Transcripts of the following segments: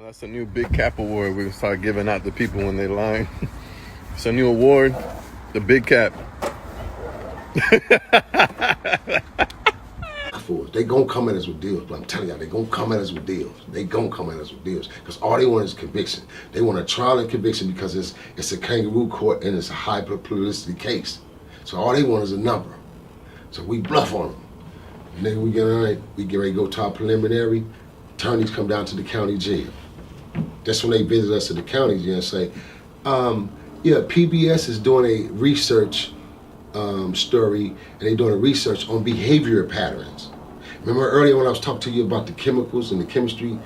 That's a new Big Cap Award we're gonna start giving out to people when they line. It's a new award, the Big Cap. They gonna come at us with deals, but I'm telling y'all, they gonna come at us with deals. They gonna come at us with deals, because all they want is conviction. They want a trial and conviction because it's a kangaroo court and it's a high publicity case. So all they want is a number. So we bluff on them. And then we get ready to go to our preliminary. Attorneys come down to the county jail. That's when they visit us at the county jail and say, yeah, PBS is doing a research story, and they're doing a research on behavior patterns. Remember earlier when I was talking to you about the chemicals and the chemistry?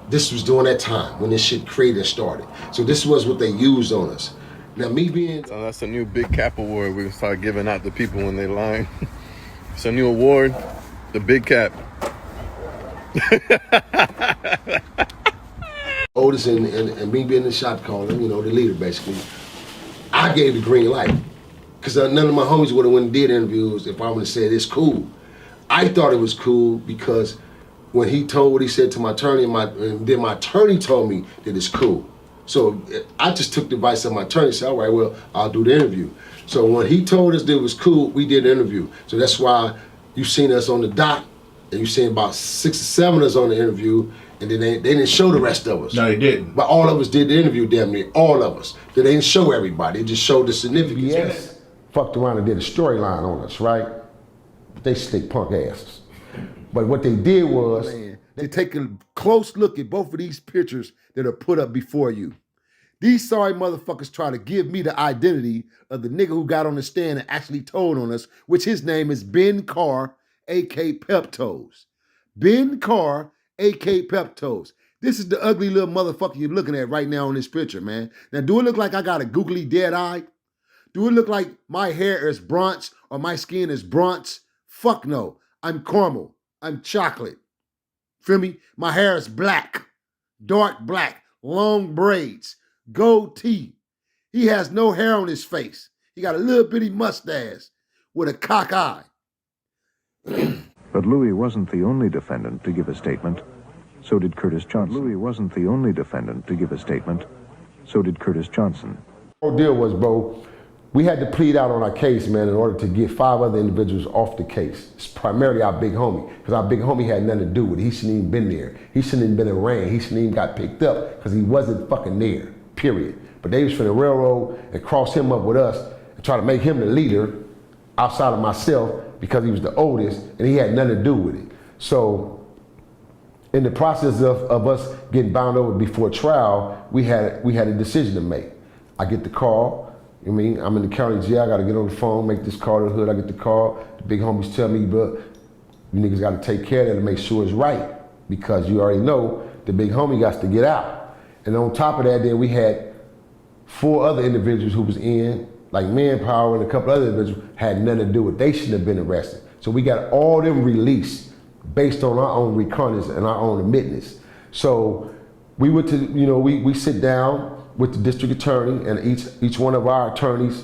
This was during that time when this shit created and started. So this was what they used on us. Now me being... So that's a new Big Cap Award we're gonna start giving out to people when they line. It's a new award, the Big Cap. Otis and me being the shot caller, you know, the leader basically, I gave the green light. Because none of my homies would have went and did interviews if I would have said it's cool. I thought it was cool because when he told what he said to my attorney, and then my attorney told me that it's cool. So I just took the advice of my attorney and said, all right, well, I'll do the interview. So when he told us that it was cool, we did the interview. So that's why you seen us on the dock, and you seen about 6 or 7 of us on the interview, and then they didn't show the rest of us. No, they didn't. But all of us did the interview, damn near, all of us. They didn't show everybody, they just showed the significance. Yes. Fucked around and did a storyline on us, right? They slick punk asses. But what they did was, they take a close look at both of these pictures that are put up before you. These sorry motherfuckers try to give me the identity of the nigga who got on the stand and actually told on us, which his name is Ben Carr, A.K. Peptoes. Ben Carr, A.K. Peptoes. This is the ugly little motherfucker you're looking at right now in this picture, man. Now, do it look like I got a googly dead eye? Do it look like my hair is bronze or my skin is bronze? Fuck no. I'm caramel. I'm chocolate. Feel me? My hair is black, dark black, long braids, goatee. He has no hair on his face. He got a little bitty mustache with a cock eye. But Louis wasn't the only defendant to give a statement. So did Curtis Johnson. Louis wasn't the only defendant to give a statement. So did Curtis Johnson. The whole deal was, bro, we had to plead out on our case, man, in order to get 5 other individuals off the case. It's primarily our big homie, because our big homie had nothing to do with it. He shouldn't even been there. He shouldn't even been arraigned. He shouldn't even got picked up, because he wasn't fucking there, period. But they was finna railroad and cross him up with us and try to make him the leader outside of myself because he was the oldest and he had nothing to do with it. So in the process of us getting bound over before trial, we had a decision to make. I get the call. I mean, I'm in the county jail, I gotta get on the phone, make this call to the hood, I get the call. The big homies tell me, bro, you niggas gotta take care of that and make sure it's right, because you already know the big homie got to get out. And on top of that, then we had 4 other individuals who was in, like Manpower and a couple other individuals, had nothing to do with it. They shouldn't have been arrested. So we got all them released based on our own reconnaissance and our own admittance. So we went to, you know, we sit down with the district attorney and each one of our attorneys,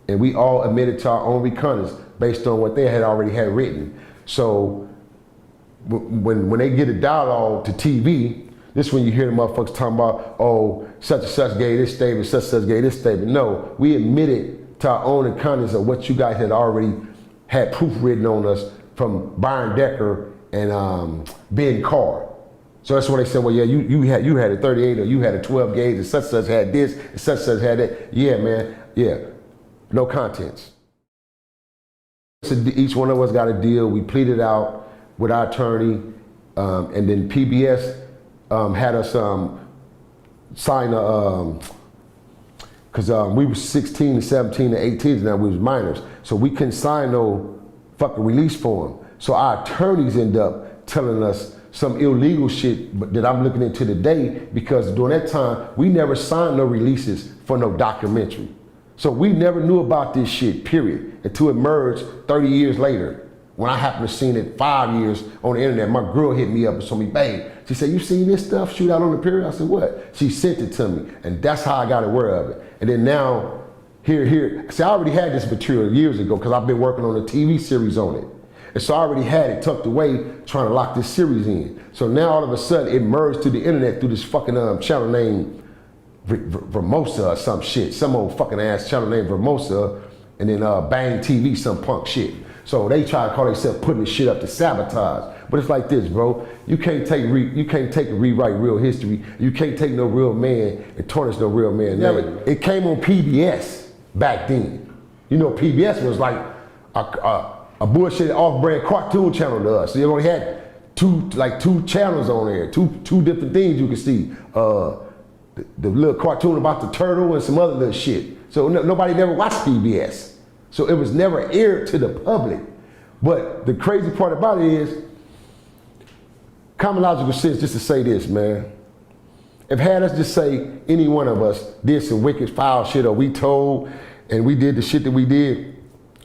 and we all admitted to our own reconnaissance based on what they had already had written. So when they get a dialogue to TV, this is when you hear the motherfuckers talking about, oh, such and such gave this statement, such and such gave this statement. No, we admitted to our own reconnaissance of what you guys had already had proof written on us from Byron Decker and Ben Carr. So that's when they said, well, yeah, you had a 38 or you had a 12 gauge and such had this and such had that. Yeah, man, yeah, no contents. So each one of us got a deal. We pleaded out with our attorney, and then PBS had us sign a, because we were 16 and 17 and 18 and now we was minors. So we couldn't sign no fucking release form. So our attorneys end up telling us some illegal shit that I'm looking into today, because during that time, we never signed no releases for no documentary. So we never knew about this shit, period, until it emerged 30 years later. When I happened to seen it 5 years on the internet, my girl hit me up and told me, babe, she said, you seen this stuff shoot out on the period? I said, what? She sent it to me, and that's how I got aware of it. And then now, here, see, I already had this material years ago because I've been working on a TV series on it. And so I already had it tucked away trying to lock this series in. So now all of a sudden it merged to the internet through this fucking channel named Vermosa or some shit. Some old fucking ass channel named Vermosa, and then Bang TV, some punk shit. So they try to call themselves putting this shit up to sabotage. But it's like this, bro. You can't take and rewrite real history. You can't take no real man and tarnish no real man name. It came on PBS back then. You know, PBS was like a bullshit off-brand cartoon channel to us. So you only had two channels on there, two different things you could see. The little cartoon about the turtle and some other little shit. So nobody never watched PBS. So it was never aired to the public. But the crazy part about it is, common logical sense, just to say this, man. If had us just say any one of us did some wicked foul shit, or we told and we did the shit that we did,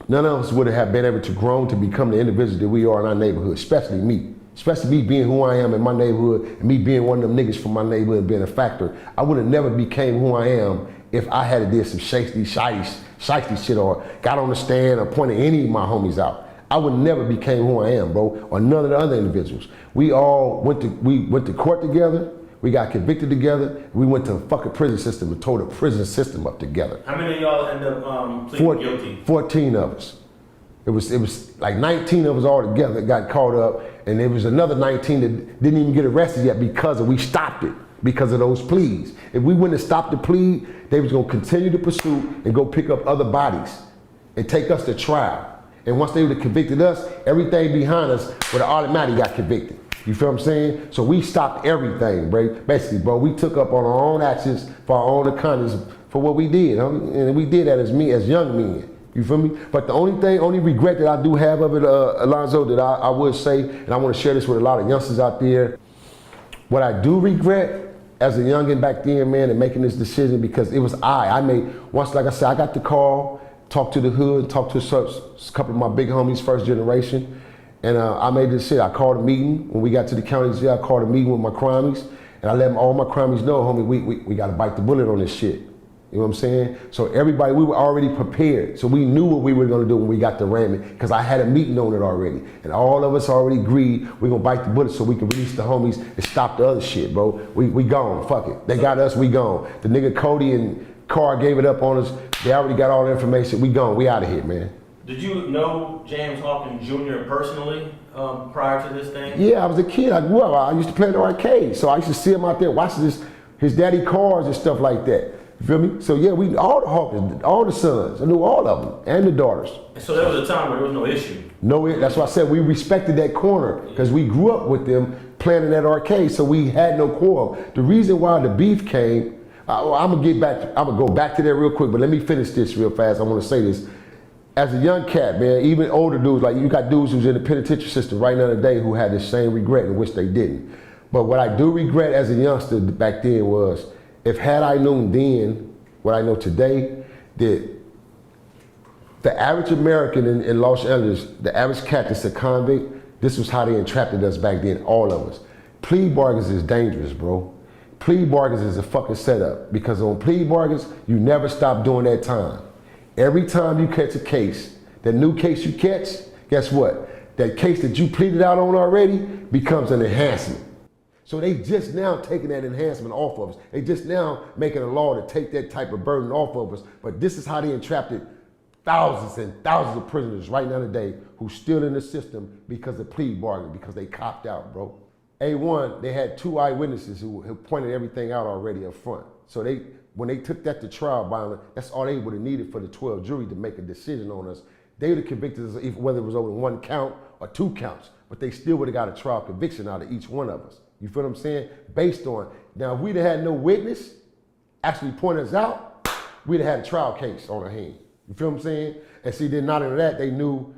none of us would have been able to grow to become the individuals that we are in our neighborhood, especially me. Especially me being who I am in my neighborhood and me being one of them niggas from my neighborhood being a factor. I would have never became who I am if I had did some shiesty shit or got on the stand or pointed any of my homies out. I would never became who I am, bro, or none of the other individuals. We all went to court together, we got convicted together, we went to a fucking prison system and tore the prison system up together. How many of y'all end up pleading guilty? 14 of us. It was like 19 of us all together that got caught up, and there was another 19 that didn't even get arrested yet because we stopped it, because of those pleas. If we wouldn't have stopped the plea, they was gonna continue the pursuit and go pick up other bodies and take us to trial. And once they would have convicted us, everything behind us would have automatically got convicted. You feel what I'm saying? So we stopped everything, bro. Basically, bro, we took up on our own actions for our own accountants for what we did. And we did that as young men. You feel me? But the only regret that I do have of it, Alonzo, that I would say, and I want to share this with a lot of youngsters out there, what I do regret as a youngin' back then, man, and making this decision, because it was once, like I said, I got the call, talked to the hood, talked to a couple of my big homies, first generation, and I made this shit. I called a meeting when we got to the county jail. I called a meeting with my crimies, and I let all my crimies know, homie, we got to bite the bullet on this shit. You know what I'm saying? So everybody, we were already prepared. So we knew what we were gonna do when we got to Raymond, because I had a meeting on it already. And all of us already agreed we're gonna bite the bullet so we can release the homies and stop the other shit, bro. We gone, fuck it. They got us, we gone. The nigga Cody and Carr gave it up on us. They already got all the information, we gone, we out of here, man. Did you know James Hawkins Jr. personally prior to this thing? Yeah, I was a kid, I grew up, I used to play in the arcade. So I used to see him out there watching his daddy cars and stuff like that. You feel me? So yeah, all the Hawkins, all the sons, I knew all of them, and the daughters. So there was a time where there was no issue. No, that's why I said we respected that corner, because we grew up with them playing in that arcade, so we had no quarrel. The reason why the beef came, I'm gonna go back to that real quick, but let me finish this real fast. I want to say this. As a young cat, man, even older dudes, like you got dudes who's in the penitentiary system right now today who had the same regret and wish they didn't. But what I do regret as a youngster back then was, if had I known then what I know today, that the average American in Los Angeles, the average cat that's a convict, this was how they entrapped us back then, all of us. Plea bargains is dangerous, bro. Plea bargains is a fucking setup, because on plea bargains, you never stop doing that time. Every time you catch a case, that new case you catch, guess what? That case that you pleaded out on already becomes an enhancement. So they just now taking that enhancement off of us. They just now making a law to take that type of burden off of us. But this is how they entrapped thousands and thousands of prisoners right now today who's still in the system because of plea bargain, because they copped out, bro. A1, they had 2 eyewitnesses who pointed everything out already up front. So when they took that to trial, by that's all they would have needed for the 12 jury to make a decision on us. They would have convicted us whether it was over 1 count or 2 counts, but they still would have got a trial conviction out of each one of us. You feel what I'm saying? Based on, now if we'd have had no witness actually point us out, we'd have had a trial case on our hand. You feel what I'm saying? And see, then not only that, they knew,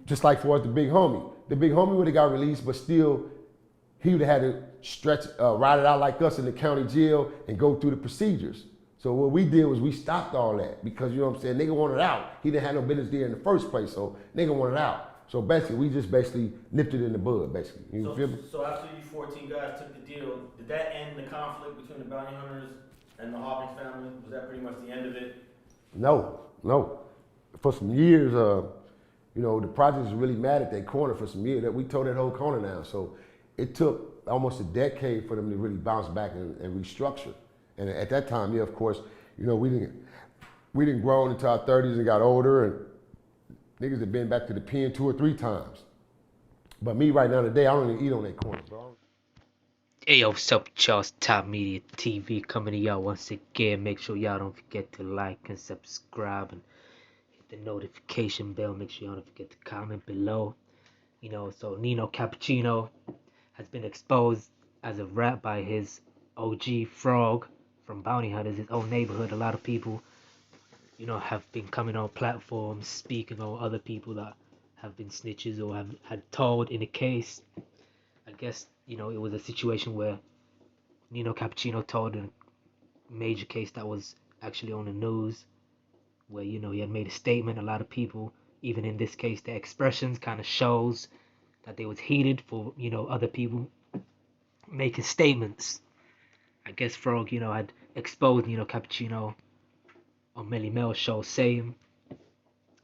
just like for us, the big homie would have got released, but still, he would have had to ride it out like us in the county jail and go through the procedures. So what we did was we stopped all that, because you know what I'm saying, nigga wanted out. He didn't have no business there in the first place, so nigga wanted out. So basically, we just nipped it in the bud, basically. You feel me? So after you 14 guys took the deal, did that end the conflict between the bounty hunters and the Hawkins family? Was that pretty much the end of it? No. For some years, You know, the project was really mad at that corner for some years. That we tore that whole corner down. So it took almost a decade for them to really bounce back and restructure. And at that time, yeah, of course, you know, we didn't grow into our 30s and got older, and niggas had been back to the pen 2 or 3 times. But me right now today, I don't even eat on that corner, bro. Hey yo, what's up, y'all? It's Top Media TV coming to y'all once again. Make sure y'all don't forget to like and subscribe and hit the notification bell. Make sure y'all don't forget to comment below. You know, so Nino Cappuccino has been exposed as a rat by his OG Frog from Bounty Hunters, his own neighborhood. A lot of people, you know, have been coming on platforms speaking on other people that have been snitches or had told in a case. I guess, you know, it was a situation where Nino Cappuccino told a major case that was actually on the news, where, you know, he had made a statement. A lot of people, even in this case, the expressions kind of shows that they was heated for, you know, other people making statements. I guess Frog, you know, had exposed Nino Cappuccino on Melly Mel's show, saying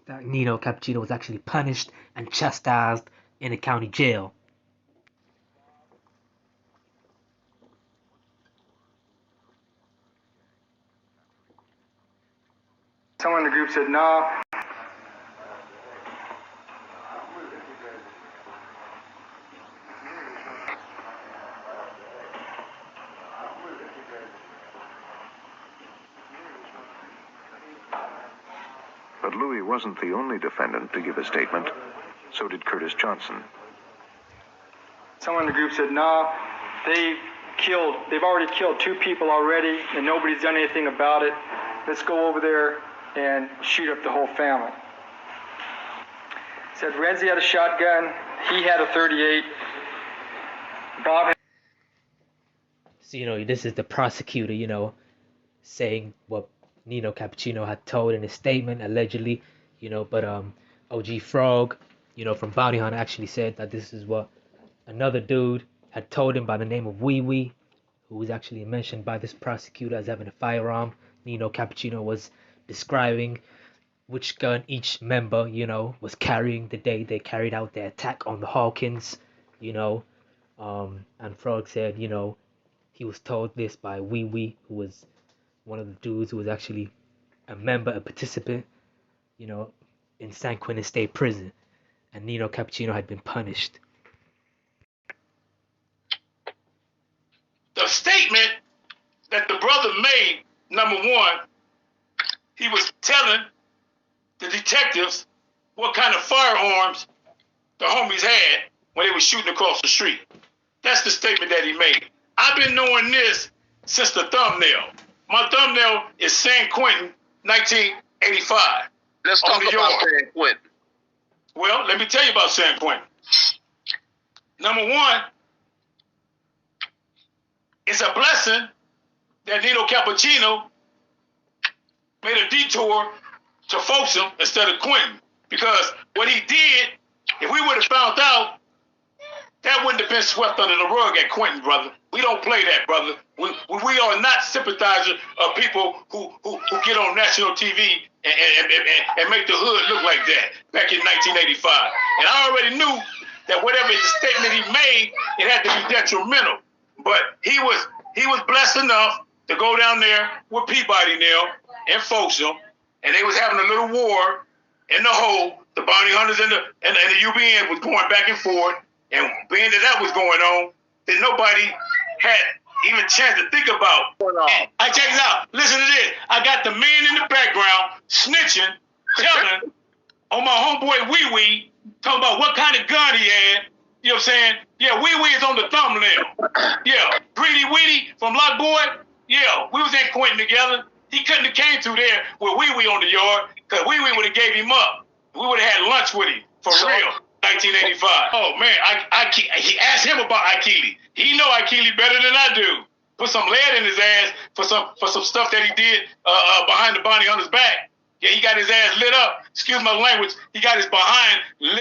that Nino Cappuccino was actually punished and chastised in a county jail. Someone in the group said, nah. But Louis wasn't the only defendant to give a statement. So did Curtis Johnson. Someone in the group said, nah, they've already killed 2 people already, and nobody's done anything about it. Let's go over there and shoot up the whole family. Said Renzi had a shotgun, he had a .38. Bob. So, you know, this is the prosecutor, you know, saying what Nino Cappuccino had told in his statement, allegedly, you know, but OG Frog, you know, from Bounty Hunter actually said that this is what another dude had told him by the name of Wee Wee, who was actually mentioned by this prosecutor as having a firearm. Nino Cappuccino was describing which gun each member, you know, was carrying the day they carried out their attack on the Hawkins, you know, and Frog said, you know, he was told this by Wee Wee, who was one of the dudes who was actually a member, a participant, you know, in San Quentin State Prison, and Nino Cappuccino had been punished. The statement that the brother made, number one, he was telling the detectives what kind of firearms the homies had when they were shooting across the street. That's the statement that he made. I've been knowing this since the thumbnail. My thumbnail is San Quentin, 1985. Let's talk about San Quentin. Well, let me tell you about San Quentin. Number one, it's a blessing that Nino Cappuccino made a detour to Folsom instead of Quentin. Because what he did, if we would have found out, that wouldn't have been swept under the rug at Quentin, brother. We don't play that, brother. We are not sympathizers of people who get on national TV and make the hood look like that back in 1985. And I already knew that whatever the statement he made, it had to be detrimental. But he was blessed enough to go down there with Peabody now in Folsom, and they was having a little war in the hole. The bounty hunters and the UBN was going back and forth, and being that was going on, that nobody had even a chance to think about. I check it out. Listen to this. I got the man in the background snitching, telling on my homeboy Wee Wee, talking about what kind of gun he had. You know what I'm saying? Yeah, Wee Wee is on the thumbnail. Yeah, Greedy Weedy from Lock Boy. Yeah, we was in Quentin together. He couldn't have came through there with Wee Wee on the yard, because Wee Wee would have gave him up. We would have had lunch with him, for real. 1985. Oh man, he asked him about Akili. He know Akili better than I do. Put some lead in his ass for some stuff that he did behind the bounty hunter's back. Yeah, he got his ass lit up. Excuse my language. He got his behind lit